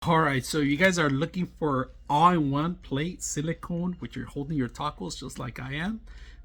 All right, so you guys are looking for all-in-one plate silicone, which you're holding your tacos just like I am.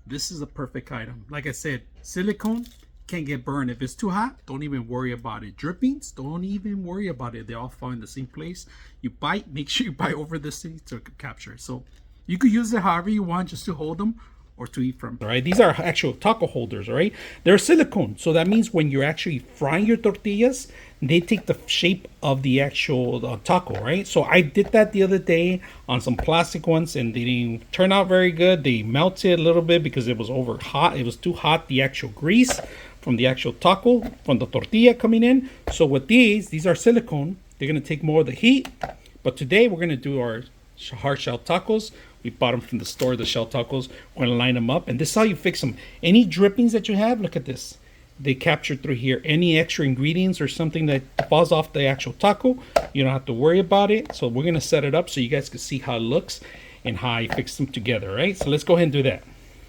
This is a perfect item. Like I said, silicone can't get burned. If it's too hot, don't even worry about it. Drippings, don't even worry about it. They all fall in the same place. You bite, make sure you bite over this thing to capture it. So you could use it however you want, just to hold them or to eat from. All right, these are actual taco holders. All right, they're silicone, so that means when you're actually frying your tortillas, they take the shape of the actual taco. Right, so I did that the other day on some plastic ones, and they didn't turn out very good. They melted a little bit because it was over hot. It was too hot, the actual grease from the actual taco, from the tortilla coming in. So with these are silicone. They're gonna take more of the heat. But today we're gonna do our hard shell tacos. We bought them from the store, the shell tacos. We're gonna line them up, and this is how you fix them. Any drippings that you have, look at this. They captured through here. Any extra ingredients or something that falls off the actual taco, you don't have to worry about it. So we're gonna set it up so you guys can see how it looks and how I fix them together, right? So let's go ahead and do that.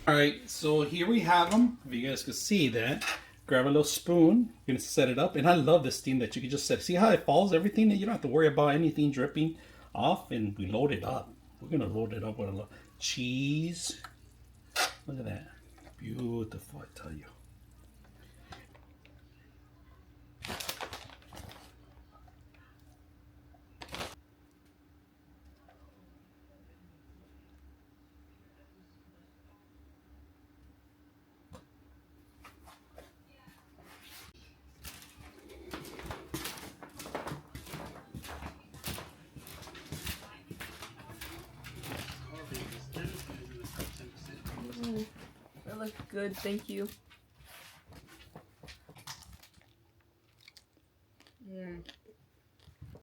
All right, so here we have them. If you guys can see that, grab a little spoon. You're gonna set it up, and I love this thing that you can just set. See how it falls, everything, and you don't have to worry about anything dripping off, and we load it up. We're gonna load it up with a little cheese. Look at that, beautiful, I tell you. That looks good, thank you.